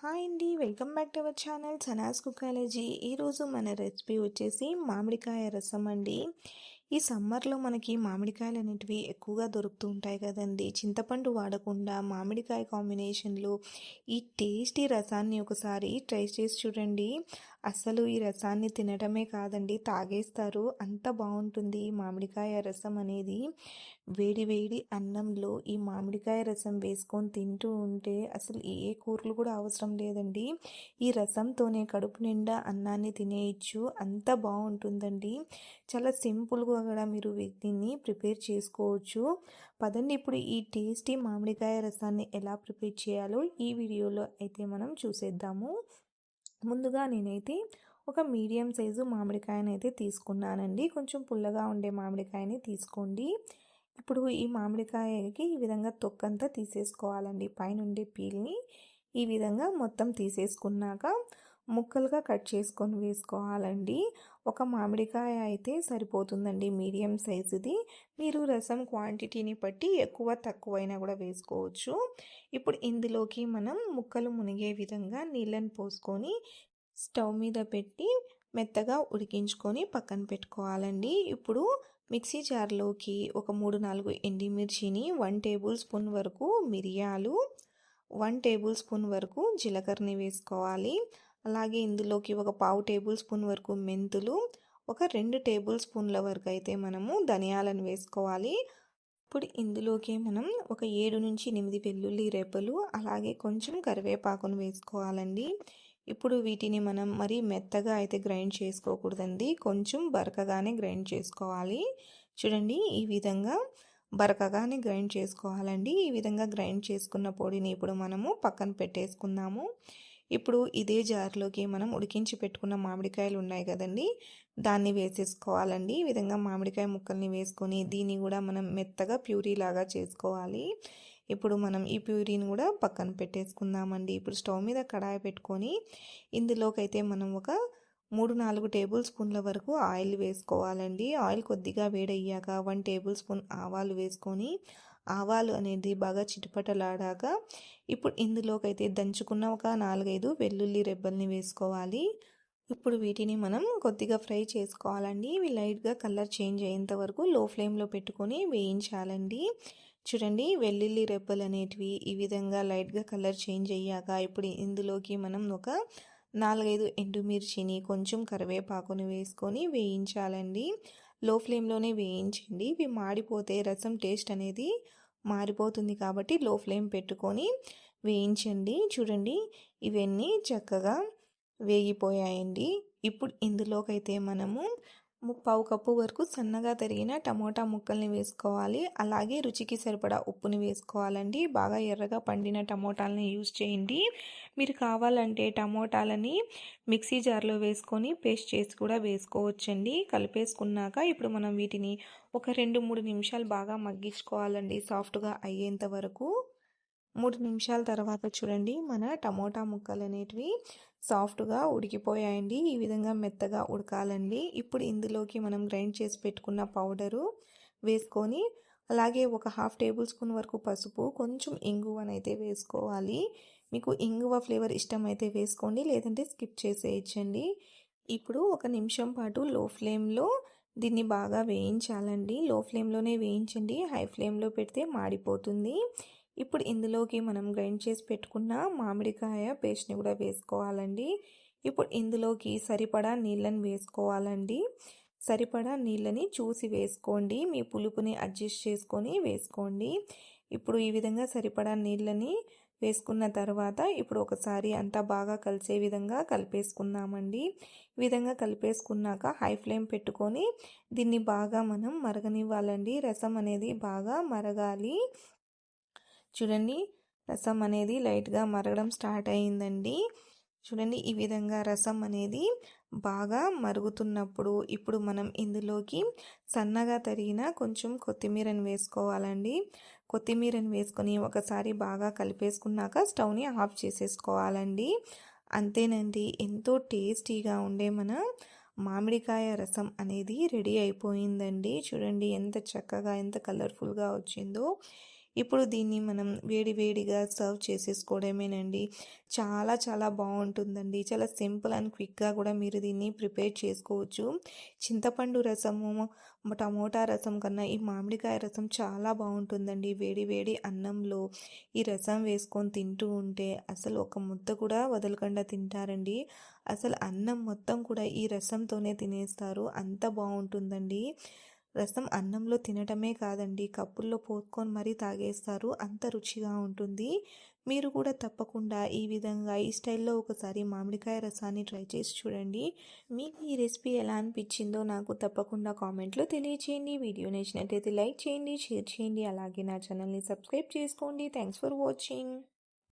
Hi అండి, welcome back to our channel Sanas కుకాలజీ. ఈరోజు మన రెసిపీ వచ్చేసి మామిడికాయ రసం అండి. ఈ సమ్మర్లో మనకి మామిడికాయలు అనేటివి ఎక్కువగా దొరుకుతూ ఉంటాయి కదండి. చింతపండు వాడకుండా మామిడికాయ కాంబినేషన్లో ఈ టేస్టీ రసాన్ని ఒకసారి ట్రై చేసి చూడండి. అసలు ఈ రసాన్ని తినడమే కాదండి, తాగేస్తారు, అంత బాగుంటుంది ఈ మామిడికాయ రసం అనేది. వేడి వేడి అన్నంలో ఈ మామిడికాయ రసం వేసుకొని తింటూ ఉంటే అసలు ఏ కూరలు కూడా అవసరం లేదండి. ఈ రసంతోనే కడుపు నిండా అన్నాన్ని తినేయచ్చు, అంత బాగుంటుందండి. చాలా సింపుల్గా కూడా మీరు దీన్ని ప్రిపేర్ చేసుకోవచ్చు. పదండి ఇప్పుడు ఈ టేస్టీ మామిడికాయ రసాన్ని ఎలా ప్రిపేర్ చేయాలో ఈ వీడియోలో అయితే మనం చూసేద్దాము. ముందుగా నేనైతే ఒక మీడియం సైజు మామిడికాయని అయితే తీసుకున్నానండి. కొంచెం పుల్లగా ఉండే మామిడికాయని తీసుకోండి. ఇప్పుడు ఈ మామిడికాయకి ఈ విధంగా తొక్కంతా తీసేసుకోవాలండి. పైనుండే పీల్ని ఈ విధంగా మొత్తం తీసేసుకున్నాక ముక్కలుగా కట్ చేసుకొని వేసుకోవాలండి. ఒక మామిడికాయ అయితే సరిపోతుందండి, మీడియం సైజుది. మీరు రసం క్వాంటిటీని బట్టి ఎక్కువ తక్కువైనా కూడా వేసుకోవచ్చు. ఇప్పుడు ఇందులోకి మనం ముక్కలు మునిగే విధంగా నీళ్ళని పోసుకొని స్టవ్ మీద పెట్టి మెత్తగా ఉడికించుకొని పక్కన పెట్టుకోవాలండి. ఇప్పుడు మిక్సీ జార్లోకి ఒక 3-4 ఎండుమిర్చిని, 1 టేబుల్ స్పూన్ వరకు మిరియాలు, 1 టేబుల్ స్పూన్ వరకు జీలకర్రని వేసుకోవాలి. అలాగే ఇందులోకి ఒక 1/2 టేబుల్ స్పూన్ వరకు మెంతులు, ఒక 2 టేబుల్ స్పూన్ల వరకు అయితే మనము ధనియాలను వేసుకోవాలి. ఇప్పుడు ఇందులోకి మనం ఒక 7-8 వెల్లుల్లి రెబ్బలు, అలాగే కొంచెం కరివేపాకును వేసుకోవాలండి. ఇప్పుడు వీటిని మనం మరీ మెత్తగా అయితే గ్రైండ్ చేసుకోకూడదండి, కొంచెం బరకగానే గ్రైండ్ చేసుకోవాలి. చూడండి, ఈ విధంగా బరకగానే గ్రైండ్ చేసుకోవాలండి. ఈ విధంగా గ్రైండ్ చేసుకున్న పొడిని ఇప్పుడు మనము పక్కన పెట్టేసుకుందాము. ఇప్పుడు ఇదే జార్లోకి మనం ఉడికించి పెట్టుకున్న మామిడికాయలు ఉన్నాయి కదండి, దాన్ని వేసేసుకోవాలండి. ఈ విధంగా మామిడికాయ ముక్కల్ని వేసుకొని దీన్ని కూడా మనం మెత్తగా ప్యూరీ లాగా చేసుకోవాలి. ఇప్పుడు మనం ఈ ప్యూరీని కూడా పక్కన పెట్టేసుకుందామండి. ఇప్పుడు స్టవ్ మీద కడాయి పెట్టుకొని ఇందులోకైతే మనం ఒక 3-4 టేబుల్ స్పూన్ల వరకు ఆయిల్ వేసుకోవాలండి. ఆయిల్ కొద్దిగా వేడయ్యాక 1 టేబుల్ స్పూన్ ఆవాలు వేసుకొని ఆవాలు అనేది బాగా చిటపటలాడాక ఇప్పుడు ఇందులోకైతే దంచుకున్న ఒక 4-5 వెల్లుల్లి రెబ్బల్ని వేసుకోవాలి. ఇప్పుడు వీటిని మనం కొద్దిగా ఫ్రై చేసుకోవాలండి. ఇవి లైట్గా కలర్ చేంజ్ అయ్యేంత వరకు లో ఫ్లేమ్లో పెట్టుకొని వేయించాలండి. చూడండి, వెల్లుల్లి రెబ్బలు అనేటివి ఈ విధంగా లైట్గా కలర్ చేంజ్ అయ్యాక ఇప్పుడు ఇందులోకి మనం ఒక 4-5 ఎండుమిర్చిని, కొంచెం కరివేపాకుని వేసుకొని వేయించాలండి. లో ఫ్లేమ్లోనే వేయించండి. ఇవి మాడిపోతే రసం టేస్ట్ అనేది మారిపోతుంది కాబట్టి లో ఫ్లేమ్ పెట్టుకొని వేయించండి. చూడండి, ఇవన్నీ చక్కగా వేగిపోయాయండి. ఇప్పుడు ఇందులోకైతే మనము 1/4 కప్పు వరకు సన్నగా తరిగిన టమోటా ముక్కల్ని వేసుకోవాలి. అలాగే రుచికి సరిపడా ఉప్పుని వేసుకోవాలండి. బాగా ఎర్రగా పండిన టమోటాలని యూజ్ చేయండి. మీరు కావాలంటే టమోటాలని మిక్సీ జార్లో వేసుకొని పేస్ట్ చేసి కూడా వేసుకోవచ్చండి. కలిపేసుకున్నాక ఇప్పుడు మనం వీటిని ఒక 2-3 నిమిషాలు బాగా మగ్గించుకోవాలండి, సాఫ్ట్గా అయ్యేంత వరకు. 3 నిమిషాల తర్వాత చూడండి, మన టమోటా ముక్కలు అనేటివి సాఫ్ట్గా ఉడికిపోయాయండి. ఈ విధంగా మెత్తగా ఉడకాలండి. ఇప్పుడు ఇందులోకి మనం గ్రైండ్ చేసి పెట్టుకున్న పౌడరు వేసుకొని అలాగే ఒక 1/2 టేబుల్ స్పూన్ వరకు పసుపు, కొంచెం ఇంగువనైతే వేసుకోవాలి. మీకు ఇంగువ ఫ్లేవర్ ఇష్టమైతే వేసుకోండి, లేదంటే స్కిప్ చేసేయచ్చండి. ఇప్పుడు 1 నిమిషం పాటు లో ఫ్లేమ్లో దీన్ని బాగా వేయించాలండి. లో ఫ్లేమ్లోనే వేయించండి, హై ఫ్లేమ్లో పెడితే మాడిపోతుంది. ఇప్పుడు ఇందులోకి మనం గ్రైండ్ చేసి పెట్టుకున్న మామిడికాయ పేస్ట్ని కూడా వేసుకోవాలండి. ఇప్పుడు ఇందులోకి సరిపడా నీళ్ళని వేసుకోవాలండి. సరిపడా నీళ్ళని చూసి వేసుకోండి, మీ పులుపుని అడ్జస్ట్ చేసుకొని వేసుకోండి. ఇప్పుడు ఈ విధంగా సరిపడా నీళ్ళని వేసుకున్న తర్వాత ఇప్పుడు ఒకసారి అంతా బాగా కలిసే విధంగా కలిపేసుకుందామండి. ఈ విధంగా కలిపేసుకున్నాక హై ఫ్లేమ్ పెట్టుకొని దీన్ని బాగా మనం మరగనివ్వాలండి. రసం అనేది బాగా మరగాలి. చూడండి, రసం అనేది లైట్గా మరగడం స్టార్ట్ అయిందండి. చూడండి, ఈ విధంగా రసం అనేది బాగా మరుగుతున్నప్పుడు ఇప్పుడు మనం ఇందులోకి సన్నగా తరిగిన కొంచెం కొత్తిమీరని వేసుకోవాలండి. కొత్తిమీరని వేసుకొని ఒకసారి బాగా కలిపేసుకున్నాక స్టవ్ని ఆఫ్ చేసేసుకోవాలండి. అంతేనండి, ఎంతో టేస్టీగా ఉండే మన మామిడికాయ రసం అనేది రెడీ అయిపోయిందండి. చూడండి ఎంత చక్కగా, ఎంత కలర్ఫుల్గా వచ్చిందో. ఇప్పుడు దీన్ని మనం వేడి వేడిగా సర్వ్ చేసేసుకోవడమేనండి. చాలా చాలా బాగుంటుందండి. చాలా సింపుల్ అండ్ క్విక్గా కూడా మీరు దీన్ని ప్రిపేర్ చేసుకోవచ్చు. చింతపండు రసము, టమోటా రసం కన్నా ఈ మామిడికాయ రసం చాలా బాగుంటుందండి. వేడి వేడి అన్నంలో ఈ రసం వేసుకొని తింటూ ఉంటే అసలు ఒక ముద్ద కూడా వదలకుండా తింటారండి. అసలు అన్నం మొత్తం కూడా ఈ రసంతోనే తినేస్తారు. అంత బాగుంటుందండి. రసం అన్నంలో తినటమే కాదండి, కప్పుల్లో పోసుకొని మరీ తాగేస్తారు. అంత రుచిగా ఉంటుంది. మీరు కూడా తప్పకుండా ఈ విధంగా ఈ స్టైల్లో ఒకసారి మామిడికాయ రసాన్ని ట్రై చేసి చూడండి. మీకు ఈ రెసిపీ ఎలా అనిపించిందో నాకు తప్పకుండా కామెంట్లో తెలియచేయండి. వీడియో నచ్చినట్లయితే లైక్ చేయండి, షేర్ చేయండి. అలాగే నా ఛానల్ని సబ్స్క్రైబ్ చేసుకోండి. Thanks for watching.